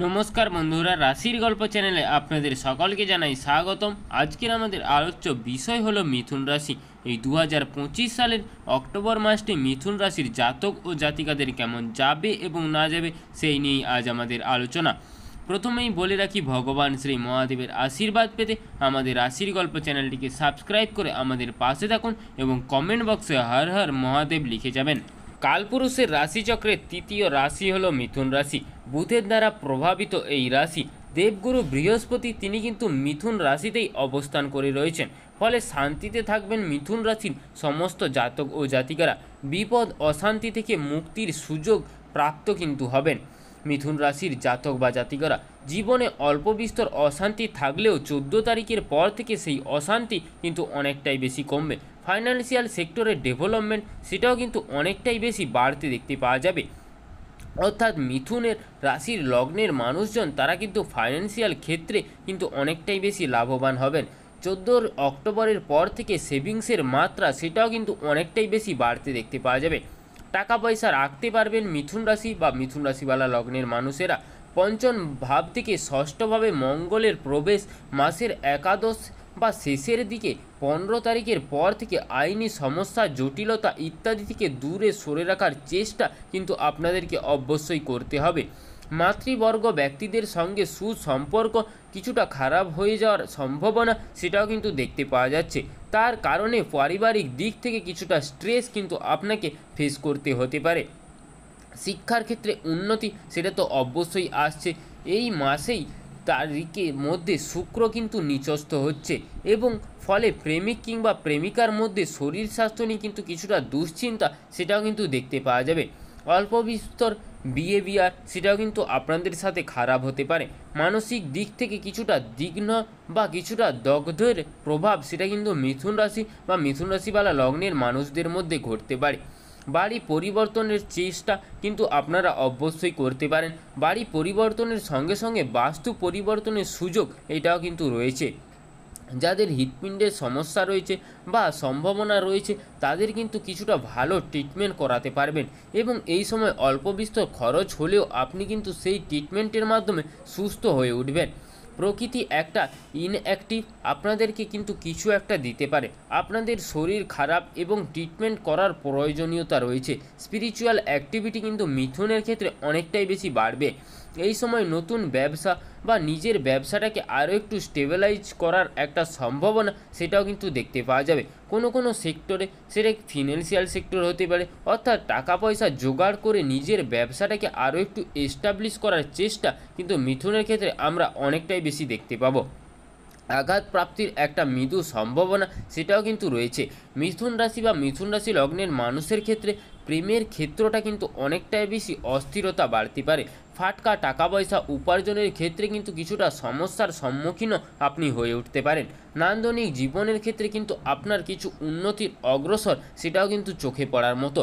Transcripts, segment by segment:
নমস্কার বন্ধুরা, রাশির গল্প চ্যানেলে আপনাদের সকলকে জানাই স্বাগতম। আজকের আমাদের আলোচ্য বিষয় হলো মিথুন রাশি। এই 2025 সালের অক্টোবর মাসটি মিথুন রাশির জাতক ও জাতিকাদের কেমন যাবে এবং না যাবে সেই নিয়েই আজ আমাদের আলোচনা। প্রথমেই বলে রাখি, ভগবান শ্রী মহাদেবের আশীর্বাদ পেতে আমাদের রাশির গল্প চ্যানেলটিকে সাবস্ক্রাইব করে আমাদের পাশে থাকুন এবং কমেন্ট বক্সে হর হর মহাদেব লিখে যাবেন। কালপুরুষের রাশিচক্রের তৃতীয় রাশি হলো মিথুন রাশি। বুধের দ্বারা প্রভাবিত এই রাশি, দেবগুরু বৃহস্পতি তিনি কিন্তু মিথুন রাশিতেই অবস্থান করে রয়েছেন। ফলে শান্তিতে থাকবেন মিথুন রাশির সমস্ত জাতক ও জাতিকারা। বিপদ অশান্তি থেকে মুক্তির সুযোগ প্রাপ্ত কিন্তু হবেন মিথুন রাশির জাতক বা জাতিকারা। জীবনে অল্প বিস্তর অশান্তি থাকলেও 14 তারিখের পর থেকে সেই অশান্তি কিন্তু অনেকটাই বেশি কমবে। ফাইন্যান্সিয়াল সেক্টরের ডেভেলপমেন্ট সেটাও কিন্তু অনেকটাই বেশি বাড়তে দেখতে পাওয়া যাবে। অর্থাৎ মিথুনের রাশির লগ্নের মানুষজন তারা কিন্তু ফাইন্যান্সিয়াল ক্ষেত্রে কিন্তু অনেকটাই বেশি লাভবান হবেন। 14 অক্টোবরের পর থেকে সেভিংসের মাত্রা সেটাও কিন্তু অনেকটাই বেশি বাড়তে দেখতে পাওয়া যাবে। টাকা পয়সা রাখতে পারবেন মিথুন রাশি বা মিথুন রাশিওয়ালা লগ্নের মানুষেরা। পঞ্চম ভাব থেকে ষষ্ঠভাবে মঙ্গলের প্রবেশ মাসের একাদশ বা শেষের দিকে 15 তারিখের পর থেকে আইনি সমস্যা, জটিলতা ইত্যাদি থেকে দূরে সরে রাখার চেষ্টা কিন্তু আপনাদেরকে অবশ্যই করতে হবে। মাতৃবর্গ ব্যক্তিদের সঙ্গে সুসম্পর্ক কিছুটা খারাপ হয়ে যাওয়ার সম্ভাবনা সেটাও কিন্তু দেখতে পাওয়া যাচ্ছে। তার কারণে পারিবারিক দিক থেকে কিছুটা স্ট্রেস কিন্তু আপনাকে ফেস করতে হতে পারে। শিক্ষার ক্ষেত্রে উন্নতি সেটা তো অবশ্যই আসছে। এই মাসেই তারিখের মধ্যে শুক্র কিন্তু নিচস্থ হচ্ছে এবং ফলে প্রেমিক কিংবা প্রেমিকার মধ্যে শরীর স্বাস্থ্য নিয়ে কিন্তু কিছুটা দুশ্চিন্তা সেটাও কিন্তু দেখতে পাওয়া যাবে। অল্প বিস্তর বিহেভিয়ার সেটাও কিন্তু আপনাদের সাথে খারাপ হতে পারে। মানসিক দিক থেকে কিছুটা বিঘ্ন বা কিছুটা দগ্ধের প্রভাব সেটা কিন্তু মিথুন রাশি বা মিথুন রাশিওয়ালা লগ্নের মানুষদের মধ্যে ঘটতে পারে। বাড়ি পরিবর্তনের চেষ্টা কিন্তু আপনারা অবশ্যই করতে পারেন। বাড়ি পরিবর্তনের সঙ্গে সঙ্গে বাস্তু পরিবর্তনের সুযোগ এটাও কিন্তু রয়েছে। যাদের হৃৎপিণ্ডের সমস্যা রয়েছে বা সম্ভাবনা রয়েছে তাদের কিন্তু কিছুটা ভালো ট্রিটমেন্ট করাতে পারবেন এবং এই সময় অল্প বিস্তর খরচ হলেও আপনি কিন্তু সেই ট্রিটমেন্টের মাধ্যমে সুস্থ হয়ে উঠবেন। প্রকৃতি একটা ইনঅ্যাক্টিভ আপনাদেরকে কিন্তু কিছু একটা দিতে পারে। আপনাদের শরীর খারাপ এবং ট্রিটমেন্ট করার প্রয়োজনীয়তা রয়েছে। স্পিরিচুয়াল অ্যাক্টিভিটি কিন্তু মিথুনের ক্ষেত্রে অনেকটাই বেশি বাড়বে। এই সময় নতুন ব্যবসা বা নিজের ব্যবসাটাকে আরও একটু স্টেবিলাইজ করার একটা সম্ভাবনা সেটাও কিন্তু দেখতে পাওয়া যাবে। কোনো সেক্টরে, সেটা ফিনান্সিয়াল সেক্টর হতে পারে, অর্থাৎ টাকা পয়সা জোগাড় করে নিজের ব্যবসাটাকে আরও একটু এস্টাবলিশ করার চেষ্টা কিন্তু মিথুনের ক্ষেত্রে আমরা অনেকটাই বেশি দেখতে পাবো। আঘাত প্রাপ্তির একটা মৃদু সম্ভাবনা সেটাও কিন্তু রয়েছে। মিথুন রাশি বা মিথুন রাশি লগ্নের মানুষের ক্ষেত্রে প্রেমের ক্ষেত্রটা কিন্তু অনেকটাই বেশি অস্থিরতা বাড়তে পারে। ফাটকা টাকা পয়সা উপার্জনের ক্ষেত্রে কিন্তু কিছুটা সমস্যার সম্মুখীনও আপনি হয়ে উঠতে পারেন। নান্দনিক জীবনের ক্ষেত্রে কিন্তু আপনার কিছু উন্নতির অগ্রসর সেটাও কিন্তু চোখে পড়ার মতো।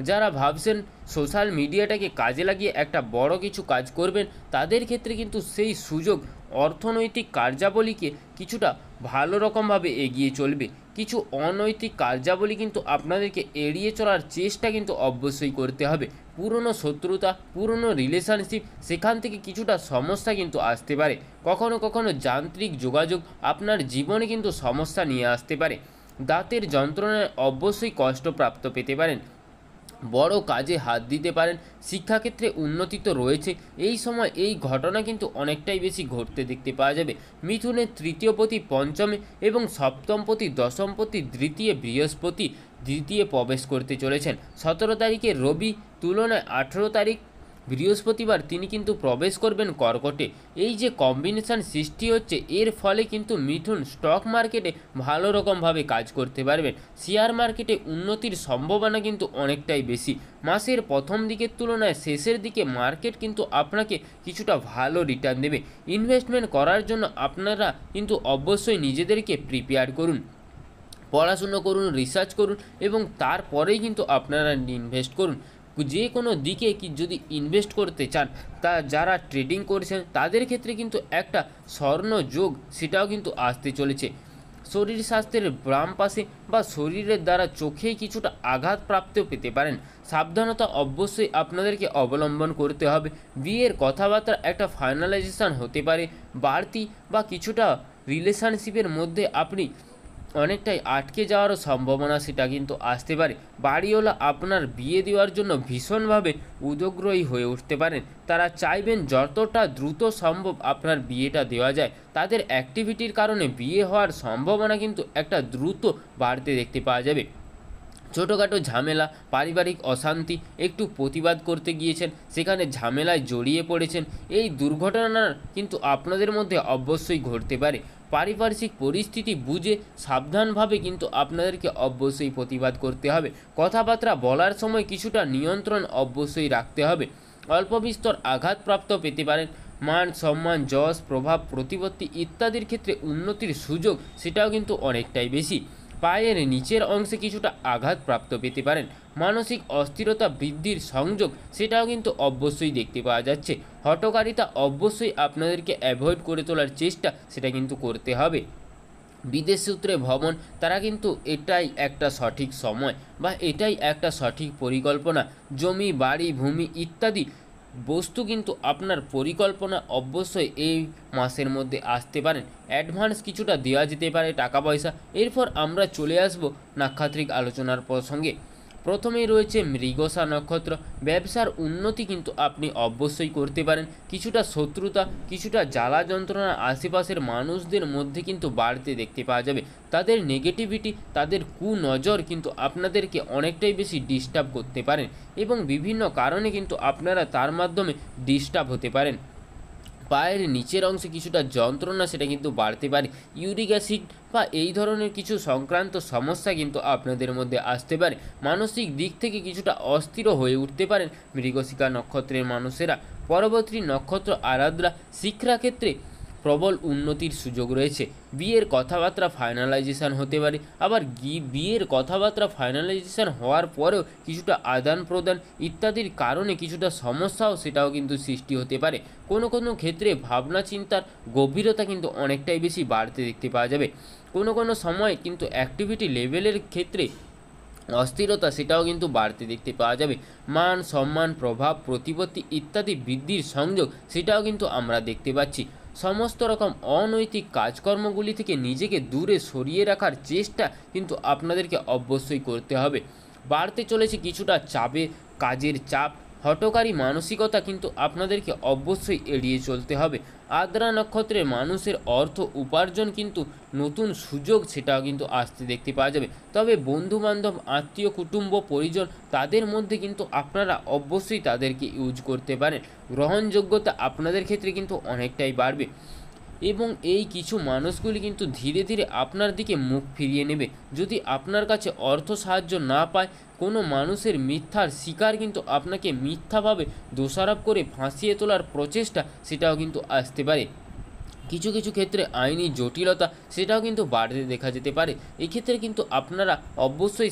যারা ভাবছেন সোশ্যাল মিডিয়াটাকে কাজে লাগিয়ে একটা বড় কিছু কাজ করবেন তাদের ক্ষেত্রে কিন্তু সেই সুযোগ অর্থনৈতিক কার্যাবলীকে কিছুটা ভালো রকমভাবে এগিয়ে চলবে। কিছু অনৈতিক কার্যাবলী কিন্তু আপনাদেরকে এড়িয়ে চলার চেষ্টা কিন্তু অবশ্যই করতে হবে। পুরনো শত্রুতা, পুরনো রিলেশনশিপ সেখান থেকে কিছুটা সমস্যা কিন্তু আসতে পারে। কখনো যান্ত্রিক যোগাযোগ আপনার জীবনে কিন্তু সমস্যা নিয়ে আসতে পারে। দাঁতের যন্ত্রণায় অবশ্যই কষ্টপ্রাপ্ত পেতে পারেন। বড় কাজে হাত দিতে পারেন। শিক্ষাক্ষেত্রে উন্নতি তো রয়েছে। এই সময় এই ঘটনা কিন্তু অনেকটাই বেশি ঘটতে দেখতে পাওয়া যাবে। মিথুনের তৃতীয়পতি পঞ্চমে এবং সপ্তমপতি দশমপতি দ্বিতীয় বৃহস্পতি দ্বিতীয় প্রবেশ করতে চলেছেন। 17 তারিখে রবি তুলনায় 18 তারিখ বৃহস্পতিবার তিনি কিন্তু প্রবেশ করবেন কর্কটে। এই যে কম্বিনেশান সৃষ্টি হচ্ছে এর ফলে কিন্তু মিথুন স্টক মার্কেটে ভালো রকমভাবে কাজ করতে পারবেন। শেয়ার মার্কেটে উন্নতির সম্ভাবনা কিন্তু অনেকটাই বেশি। মাসের প্রথম দিকের তুলনায় শেষের দিকে মার্কেট কিন্তু আপনাকে কিছুটা ভালো রিটার্ন দেবে। ইনভেস্টমেন্ট করার জন্য আপনারা কিন্তু অবশ্যই নিজেদেরকে প্রিপেয়ার করুন, পড়াশুনো করুন, রিসার্চ করুন এবং তারপরেই কিন্তু আপনারা ইনভেস্ট করুন। যে কোনো দিকে কি যদি ইনভেস্ট করতে চান তা যারা ট্রেডিং করছেন তাদের ক্ষেত্রে কিন্তু একটা স্বর্ণ যোগ সেটাও কিন্তু আসতে চলেছে। শরীর স্বাস্থ্যের বাম পাশে বা শরীরের দ্বারা চোখে কিছুটা আঘাতপ্রাপ্ত পেতে পারেন। সাবধানতা অবশ্যই আপনাদেরকে অবলম্বন করতে হবে। বিয়ের কথাবার্তা একটা ফাইনালাইজেশন হতে পারে। বাড়তি বা কিছুটা রিলেশনশিপের মধ্যে আপনি অনেকটাই আটকে যাওয়ারও সম্ভাবনা সেটা কিন্তু আসতে পারে। বাড়িওয়ালা আপনার বিয়ে দেওয়ার জন্য ভীষণভাবে উদগ্রহী হয়ে উঠতে পারেন। তারা চাইবেন যতটা দ্রুত সম্ভব আপনার বিয়েটা দেওয়া যায়। তাদের অ্যাক্টিভিটির কারণে বিয়ে হওয়ার সম্ভাবনা কিন্তু একটা দ্রুত বাড়তে দেখতে পাওয়া যাবে। ছোটোখাটো ঝামেলা, পারিবারিক অশান্তি, একটু প্রতিবাদ করতে গিয়েছেন, সেখানে ঝামেলায় জড়িয়ে পড়েছেন, এই দুর্ঘটনার কিন্তু আপনাদের মধ্যে অবশ্যই ঘটতে পারে। পারিপার্শ্বিক পরিস্থিতি বুঝে সাবধানভাবে কিন্তু আপনাদেরকে অবশ্যই প্রতিবাদ করতে হবে। কথাবার্তা বলার সময় কিছুটা নিয়ন্ত্রণ অবশ্যই রাখতে হবে। অল্প বিস্তর আঘাতপ্রাপ্ত পেতে পারেন। মান সম্মান, যশ, প্রভাব, প্রতিপত্তি ইত্যাদির ক্ষেত্রে উন্নতির সুযোগ সেটাও কিন্তু অনেকটাই বেশি। পায়ের নিচের অংশে কিছুটা আঘাতপ্রাপ্ত পেতে পারেন। মানসিক অস্থিরতা বৃদ্ধির সংযোগ সেটাও কিন্তু অবশ্যই দেখতে পাওয়া যাচ্ছে। হঠকারিতা অবশ্যই আপনাদেরকে অ্যাভয়েড করে তোলার চেষ্টা সেটা কিন্তু করতে হবে। বিদেশ সূত্রে ভ্রমণ, তারা কিন্তু এটাই একটা সঠিক সময় বা এটাই একটা সঠিক পরিকল্পনা। জমি, বাড়ি, ভূমি ইত্যাদি বস্তু কিন্তু আপনার পরিকল্পনা অবশ্যই এই মাসের মধ্যে আসতে পারেন। অ্যাডভান্স কিছুটা দেওয়া যেতে পারে টাকা পয়সা। এরপর আমরা চলে আসব নাক্ষত্রিক আলোচনার প্রসঙ্গে। প্রথমেই রয়েছে মৃগশা নক্ষত্র। ব্যবসার উন্নতি কিন্তু আপনি অবশ্যই করতে পারেন। কিছুটা শত্রুতা, কিছুটা জ্বালা যন্ত্রণা আশেপাশের মানুষদের মধ্যে কিন্তু বাড়তে দেখতে পাওয়া যাবে। তাদের নেগেটিভিটি, তাদের কুনজর কিন্তু আপনাদেরকে অনেকটাই বেশি ডিস্টার্ব করতে পারেন এবং বিভিন্ন কারণে কিন্তু আপনারা তার মাধ্যমে ডিস্টার্ব হতে পারেন। পায়ের নিচের অংশে কিছুটা যন্ত্রণা সেটা কিন্তু বাড়তে পারে। ইউরিক অ্যাসিড বা এই ধরনের কিছু সংক্রান্ত সমস্যা কিন্তু আপনাদের মধ্যে আসতে পারে। মানসিক দিক থেকে কিছুটা অস্থির হয়ে উঠতে পারেন মৃগশিরা নক্ষত্রের মানুষেরা। পরবর্তী নক্ষত্র আরাদ্রা। শিক্ষাক্ষেত্রে প্রবল উন্নতির সুযোগ রয়েছে। বিয়ের কথাবার্তা ফাইনালাইজেশন হতে পারে। আবার বিয়ের কথাবার্তা ফাইনালাইজেশন হওয়ার পরেও কিছুটা আদান প্রদান ইত্যাদির কারণে কিছুটা সমস্যাও সেটাও কিন্তু সৃষ্টি হতে পারে। কোনো কোনো ক্ষেত্রে ভাবনা চিন্তার গভীরতা কিন্তু অনেকটাই বেশি বাড়তে দেখতে পাওয়া যাবে। কোনো কোনো সময় কিন্তু অ্যাক্টিভিটি লেভেলের ক্ষেত্রে অস্থিরতা সেটাও কিন্তু বাড়তে দেখতে পাওয়া যাবে। মান সম্মান, প্রভাব, প্রতিপত্তি ইত্যাদি বৃদ্ধির সংযোগ সেটাও কিন্তু আমরা দেখতে পাচ্ছি। সমস্ত রকম অনৈতিক কাজকর্মগুলি থেকে নিজেকে দূরে সরিয়ে রাখার চেষ্টা কিন্তু আপনাদেরকে অবশ্যই করতে হবে। বাড়তে চলেছে কিছুটা চাপে, কাজের চাপ, হঠকারী মানসিকতা কিন্তু আপনাদেরকে অবশ্যই এড়িয়ে চলতে হবে। আদ্রা নক্ষত্রের মানুষের অর্থ উপার্জন কিন্তু নতুন সুযোগ সেটাও কিন্তু আসতে দেখতে পাওয়া যাবে। তবে বন্ধুবান্ধব, আত্মীয়, কুটুম্ব, পরিজন তাদের মধ্যে কিন্তু আপনারা অবশ্যই তাদেরকে ইউজ করতে পারেন। গ্রহণযোগ্যতা আপনাদের ক্ষেত্রে কিন্তু অনেকটাই বাড়বে এবং এই কিছু মানুষগুলি কিন্তু ধীরে ধীরে আপনার দিকে মুখ ফিরিয়ে নেবে। যদি আপনার কাছে অর্থ সাহায্য না পায়, কোনো মানুষের মিথ্যার শিকার কিন্তু আপনাকে মিথ্যাভাবে দোষারোপ করে ফাঁসিয়ে তোলার প্রচেষ্টা সেটাও কিন্তু আসতে পারে। কিছু কিছু ক্ষেত্রে আইনি জটিলতা সেটাও কিন্তু বাড়তে দেখা যেতে পারে। এক্ষেত্রে কিন্তু আপনারা অবশ্যই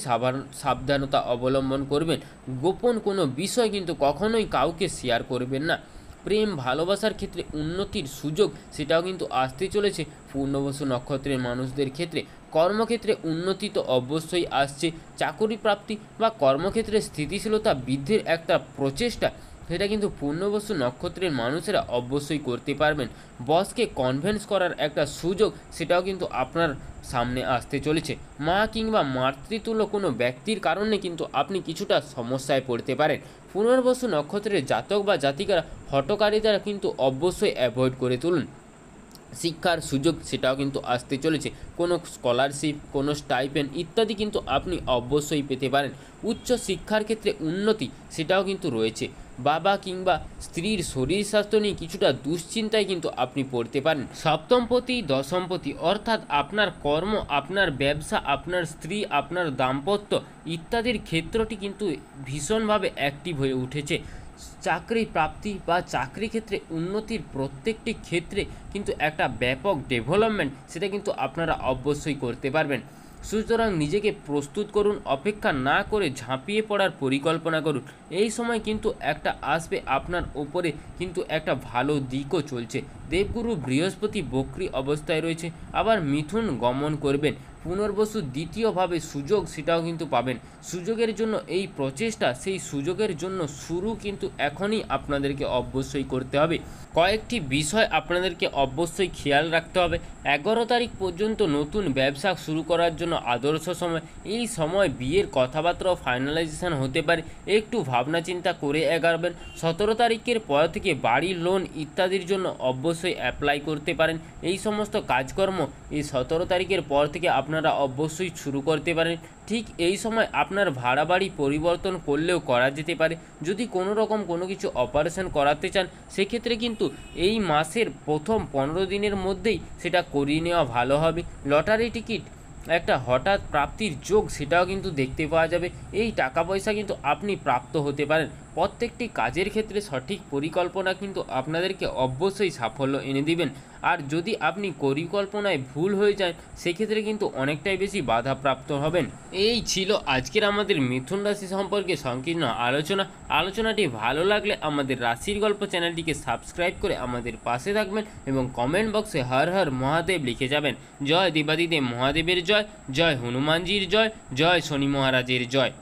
সাবধানতা অবলম্বন করবেন। গোপন কোনো বিষয় কিন্তু কখনোই কাউকে শেয়ার করবেন না। প্রেম ভালোবাসার ক্ষেত্রে উন্নতির সুযোগ সেটাও কিন্তু আসতে চলেছে পূর্ণবসু নক্ষত্রের মানুষদের ক্ষেত্রে। কর্মক্ষেত্রে উন্নতি তো অবশ্যই আসছে। চাকরি প্রাপ্তি বা কর্মক্ষেত্রে স্থিতিশীলতা বৃদ্ধির একটা প্রচেষ্টা সেটা কিন্তু পূর্ণবসু নক্ষত্রের মানুষেরা অবশ্যই করতে পারবেন। বসকে কনভিন্স করার একটা সুযোগ সেটাও কিন্তু আপনার সামনে আসতে চলেছে। মা কিংবা মাতৃতুল্য কোনো ব্যক্তির কারণে কিন্তু আপনি কিছুটা সমস্যায় পড়তে পারেন। পুনর্বসু নক্ষত্রের জাতক বা জাতিকারা হঠকারিতা কিন্তু অবশ্যই অ্যাভয়েড করে তুলুন। শিক্ষার সুযোগ সেটাও কিন্তু আসতে চলেছে। কোনো স্কলারশিপ, কোনো স্টাইপেন্ড ইত্যাদি কিন্তু আপনি অবশ্যই পেতে পারেন। উচ্চ শিক্ষার ক্ষেত্রে উন্নতি সেটাও কিন্তু রয়েছে। বাবা কিংবা স্ত্রীর শরীর স্বাস্থ্য নিয়ে কিছুটা দুশ্চিন্তায় কিন্তু আপনি পড়তে পারেন। সপ্তমপতি, দশমপতি অর্থাৎ আপনার কর্ম, আপনার ব্যবসা, আপনার স্ত্রী, আপনার দাম্পত্য ইত্যাদির ক্ষেত্রটি কিন্তু ভীষণভাবে অ্যাক্টিভ হয়ে উঠেছে। চাকরি প্রাপ্তি বা চাকরি ক্ষেত্রে উন্নতির প্রত্যেকটি ক্ষেত্রে কিন্তু একটা ব্যাপক ডেভেলপমেন্ট সেটা কিন্তু আপনারা অবশ্যই করতে পারবেন। সুতরাং নিজেকে প্রস্তুত করুন, অপেক্ষা না করে ঝাঁপিয়ে পড়ার পরিকল্পনা করুন। এই সময় কিন্তু একটা আসবে আপনার ওপরে, কিন্তু একটা ভালো দিকও চলছে। দেবগুরু বৃহস্পতি বক্রী অবস্থায় রয়েছে, আবার মিথুন গমন করবেন। পুনর্বসু দ্বিতীয়ভাবে সুযোগ সেটাও কিন্তু পাবেন। সুযোগের জন্য এই প্রচেষ্টা, সেই সুযোগের জন্য শুরু কিন্তু এখনই আপনাদেরকে অবশ্যই করতে হবে। কয়েকটি বিষয় আপনাদেরকে অবশ্যই খেয়াল রাখতে হবে। 11 তারিখ পর্যন্ত নতুন ব্যবসা শুরু করার জন্য আদর্শ সময়। এই সময় বিয়ের কথাবার্তাও ফাইনালাইজেশন হতে পারে, একটু ভাবনা চিন্তা করে এগাবেন। 17 তারিখের পর থেকে বাড়ির লোন ইত্যাদির জন্য অবশ্যই অ্যাপ্লাই করতে পারেন। এই সমস্ত কাজকর্ম এই 17 তারিখের পর থেকে আপনারা অবশ্যই শুরু করতে পারেন। ঠিক এই সময় আপনার ভাড়া বাড়ি পরিবর্তন করলেও করা যেতে পারে। যদি কোনো রকম কোনো কিছু অপারেশন করাতে চান, সেক্ষেত্রে কিন্তু এই মাসের প্রথম 15 দিনের মধ্যেই সেটা করিয়ে নেওয়া ভালো হবে। লটারি টিকিট একটা হঠাৎ প্রাপ্তির যোগ সেটাও কিন্তু দেখতে পাওয়া যাবে। এই টাকা পয়সা কিন্তু আপনি প্রাপ্ত হতে পারেন। প্রত্যেকটি কাজের ক্ষেত্রে সঠিক পরিকল্পনা কিন্তু আপনাদেরকে অবশ্যই সাফল্য এনে দিবেন। আর যদি আপনি পরিকল্পনায় ভুল হয়ে যায়, সেক্ষেত্রে কিন্তু অনেকটাই বেশি বাধাপ্রাপ্ত হবেন। এই ছিল আজকের আমাদের মিথুন রাশি সম্পর্কে সংকীর্ণ আলোচনাটি ভালো লাগলে আমাদের রাশির গল্প চ্যানেলটিকে সাবস্ক্রাইব করে আমাদের পাশে থাকবেন এবং কমেন্ট বক্সে হর হর মহাদেব লিখে যাবেন। জয় দেবাদিদেব মহাদেবের জয়, জয় হনুমানজির জয়, জয় শনি মহারাজের জয়।